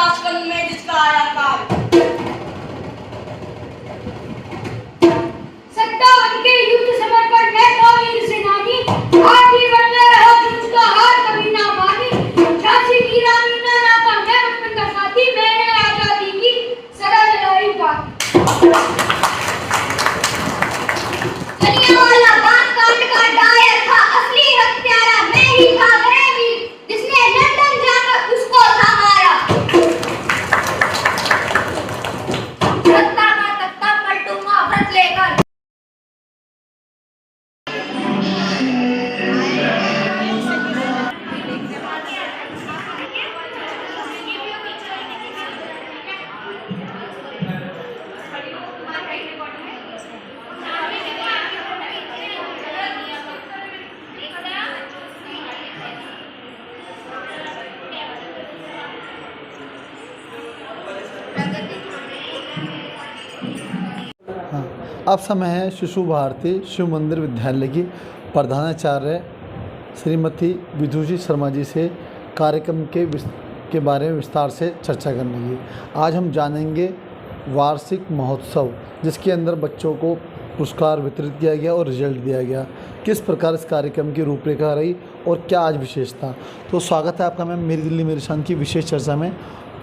Tashkent में जिसका आया काल। सत्ता उनके युद्ध समर्पण में तो वीर सेनानी, हाथी बन में रहा जुझ का हार कभी ना पानी। झांसी की रानी ना नाता मैं बचपन का साथी, मैंने आजादी की सदा लड़ाई बाकी। जलियांवाला बाग कांड का डायर था असली हत्यारा मैं ही था, वह वीर जिसने लंदन जाकर उसको था मारा। सत्ता का तख्ता पलटूंगा व्रत लेकर। अब समय है शिशु भारती शिव मंदिर विद्यालय की प्रधानाचार्य श्रीमती विदुषी शर्मा जी से कार्यक्रम के बारे में विस्तार से चर्चा करने की। आज हम जानेंगे वार्षिक महोत्सव जिसके अंदर बच्चों को पुरस्कार वितरित किया गया और रिजल्ट दिया गया, किस प्रकार इस कार्यक्रम की रूपरेखा रही और क्या आज विशेष था। तो स्वागत है आपका मैम मेरी दिल्ली मेरी शान की विशेष चर्चा में।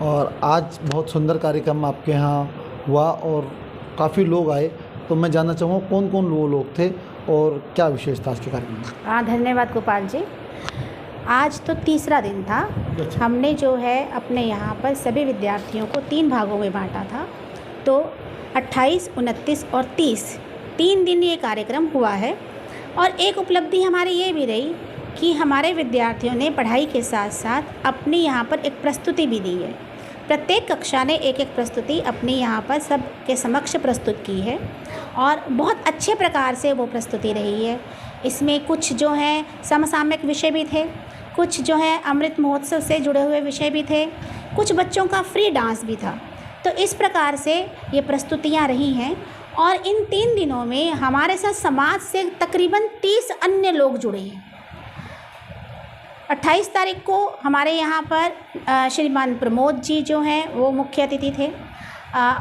और आज बहुत सुंदर कार्यक्रम आपके यहाँ हुआ और काफ़ी लोग आए, तो मैं जानना चाहूँगा कौन कौन वो लोग थे और क्या विशेष था आज के कार्यक्रम में। धन्यवाद गोपाल जी। आज तो तीसरा दिन था। हमने जो है अपने यहाँ पर सभी विद्यार्थियों को 3 भागों में बांटा था। तो 28, 29 और 30 3 दिन ये कार्यक्रम हुआ है। और एक उपलब्धि हमारी ये भी रही कि हमारे विद्यार्थियों ने पढ़ाई के साथ साथ अपनी यहाँ पर एक प्रस्तुति भी दी है। प्रत्येक कक्षा ने एक एक प्रस्तुति अपनी यहाँ पर सबके समक्ष प्रस्तुत की है और बहुत अच्छे प्रकार से वो प्रस्तुति रही है। इसमें कुछ जो है समसामयिक विषय भी थे, कुछ जो है अमृत महोत्सव से जुड़े हुए विषय भी थे, कुछ बच्चों का फ्री डांस भी था। तो इस प्रकार से ये प्रस्तुतियाँ रही हैं। और इन 3 दिनों में हमारे साथ समाज से तकरीबन 30 अन्य लोग जुड़े हैं। 28 तारीख को हमारे यहाँ पर श्रीमान प्रमोद जी जो हैं वो मुख्य अतिथि थे।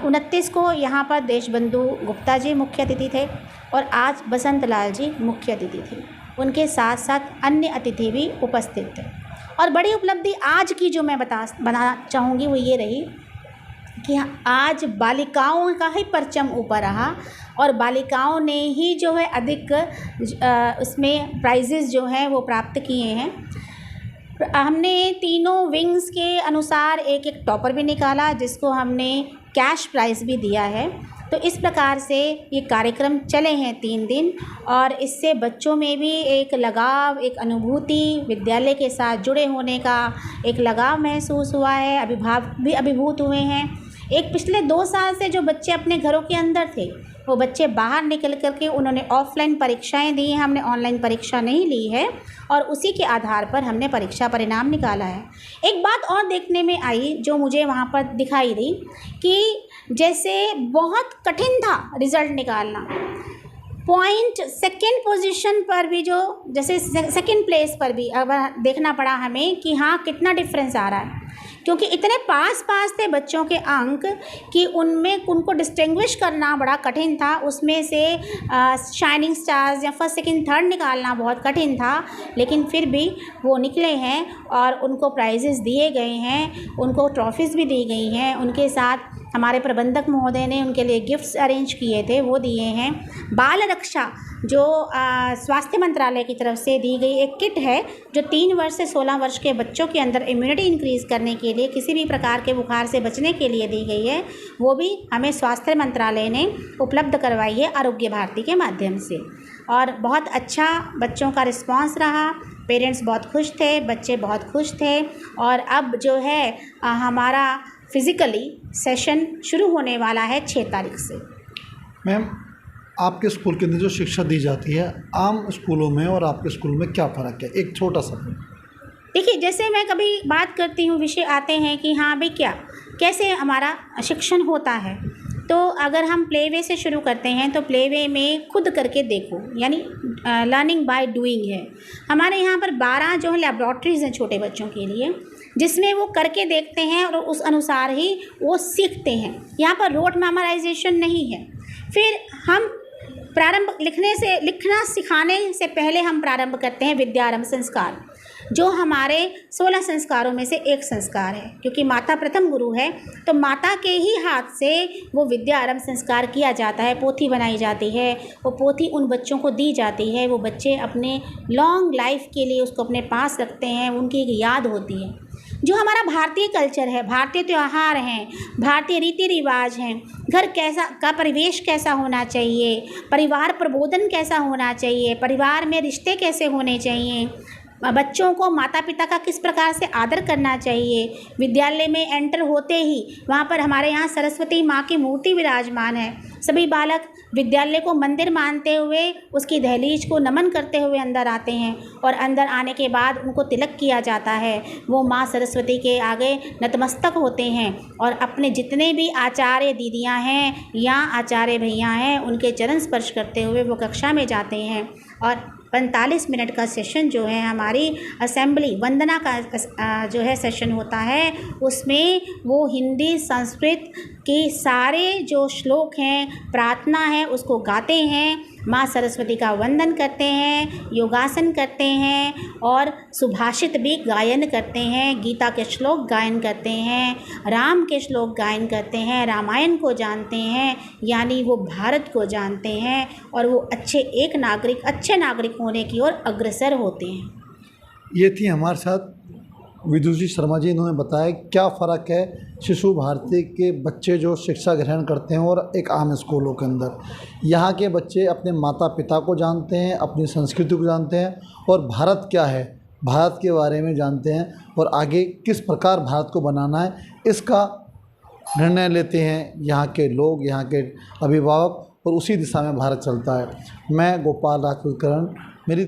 29 को यहाँ पर देशबंधु गुप्ता जी मुख्य अतिथि थे और आज बसंत लाल जी मुख्य अतिथि थे। उनके साथ साथ अन्य अतिथि भी उपस्थित थे। और बड़ी उपलब्धि आज की जो मैं बताना चाहूँगी वो ये रही कि आज बालिकाओं का ही परचम ऊपर रहा और बालिकाओं ने ही जो है अधिक उसमें प्राइजेज़ जो हैं वो प्राप्त किए हैं। हमने तीनों विंग्स के अनुसार एक एक टॉपर भी निकाला जिसको हमने कैश प्राइज़ भी दिया है। तो इस प्रकार से ये कार्यक्रम चले हैं 3 दिन और इससे बच्चों में भी एक लगाव, एक अनुभूति, विद्यालय के साथ जुड़े होने का एक लगाव महसूस हुआ है। अभिभावक भी अभिभूत हुए हैं। एक पिछले 2 साल से जो बच्चे अपने घरों के अंदर थे वो बच्चे बाहर निकल करके उन्होंने ऑफलाइन परीक्षाएं दी हैं। हमने ऑनलाइन परीक्षा नहीं ली है और उसी के आधार पर हमने परीक्षा परिणाम निकाला है। एक बात और देखने में आई जो मुझे वहाँ पर दिखाई दी कि जैसे बहुत कठिन था रिज़ल्ट निकालना। पॉइंट सेकेंड पोजीशन पर भी जो जैसे सेकेंड प्लेस पर भी अब देखना पड़ा हमें कि हाँ कितना डिफरेंस आ रहा है, क्योंकि इतने पास थे बच्चों के अंक कि उनमें उनको डिस्टिंग्विश करना बड़ा कठिन था। उसमें से शाइनिंग स्टार्स या फर्स्ट सेकंड थर्ड निकालना बहुत कठिन था, लेकिन फिर भी वो निकले हैं और उनको प्राइजेस दिए गए हैं, उनको ट्रॉफीज़ भी दी गई हैं। उनके साथ हमारे प्रबंधक महोदय ने उनके लिए गिफ्ट्स अरेंज किए थे, वो दिए हैं। बाल रक्षा जो स्वास्थ्य मंत्रालय की तरफ से दी गई एक किट है जो 3 वर्ष से 16 वर्ष के बच्चों के अंदर इम्यूनिटी इंक्रीज़ करने के लिए, किसी भी प्रकार के बुखार से बचने के लिए दी गई है, वो भी हमें स्वास्थ्य मंत्रालय ने उपलब्ध करवाई है आरोग्य भारती के माध्यम से। और बहुत अच्छा बच्चों का रिस्पांस रहा, पेरेंट्स बहुत खुश थे, बच्चे बहुत खुश थे। और अब जो है हमारा फिज़िकली सेशन शुरू होने वाला है 6 तारीख से। मैम आपके स्कूल के अंदर जो शिक्षा दी जाती है आम स्कूलों में और आपके स्कूल में क्या फ़र्क है, एक छोटा सा? देखिए, जैसे मैं कभी बात करती हूँ, विषय आते हैं कि हाँ भाई कैसे हमारा शिक्षण होता है, तो अगर हम प्ले वे से शुरू करते हैं तो प्ले वे में खुद करके देखो, यानी लर्निंग बाय डूइंग है। हमारे यहाँ पर 12 जो है लेबॉर्ट्रीज़ हैं छोटे बच्चों के लिए, जिसमें वो करके देखते हैं और उस अनुसार ही वो सीखते हैं। यहाँ पर रोट मेमोराइजेशन नहीं है। फिर हम प्रारंभ लिखना सिखाने से पहले हम प्रारंभ करते हैं विद्यारंभ संस्कार, जो हमारे 16 संस्कारों में से एक संस्कार है, क्योंकि माता प्रथम गुरु है। तो माता के ही हाथ से वो विद्यारंभ संस्कार किया जाता है, पोथी बनाई जाती है, वो पोथी उन बच्चों को दी जाती है। वो बच्चे अपने लॉन्ग लाइफ के लिए उसको अपने पास रखते हैं, उनकी एक याद होती है। जो हमारा भारतीय कल्चर है, भारतीय त्यौहार हैं, भारतीय रीति रिवाज हैं, घर कैसा का परिवेश कैसा होना चाहिए, परिवार प्रबोधन कैसा होना चाहिए, परिवार में रिश्ते कैसे होने चाहिए, बच्चों को माता पिता का किस प्रकार से आदर करना चाहिए। विद्यालय में एंटर होते ही वहाँ पर हमारे यहाँ सरस्वती माँ की मूर्ति विराजमान है। सभी बालक विद्यालय को मंदिर मानते हुए उसकी दहलीज को नमन करते हुए अंदर आते हैं और अंदर आने के बाद उनको तिलक किया जाता है। वो माँ सरस्वती के आगे नतमस्तक होते हैं और अपने जितने भी आचार्य दीदियाँ हैं या आचार्य भैया हैं उनके चरण स्पर्श करते हुए वो कक्षा में जाते हैं। और 45 मिनट का सेशन जो है हमारी असेंबली वंदना का जो है सेशन होता है, उसमें वो हिंदी संस्कृत के सारे जो श्लोक हैं, प्रार्थना है, उसको गाते हैं, माँ सरस्वती का वंदन करते हैं, योगासन करते हैं और सुभाषित भी गायन करते हैं, गीता के श्लोक गायन करते हैं, राम के श्लोक गायन करते हैं, रामायण को जानते हैं, यानी वो भारत को जानते हैं और वो अच्छे नागरिक होने की ओर अग्रसर होते हैं। ये थी हमारे साथ विदुषी शर्मा जी। इन्होंने बताया क्या फ़र्क है शिशु भारती के बच्चे जो शिक्षा ग्रहण करते हैं और एक आम स्कूलों के अंदर। यहाँ के बच्चे अपने माता पिता को जानते हैं, अपनी संस्कृति को जानते हैं और भारत क्या है, भारत के बारे में जानते हैं और आगे किस प्रकार भारत को बनाना है इसका निर्णय लेते हैं यहाँ के लोग, यहाँ के अभिभावक, और उसी दिशा में भारत चलता है। मैं गोपाल राजपूत करण, मेरी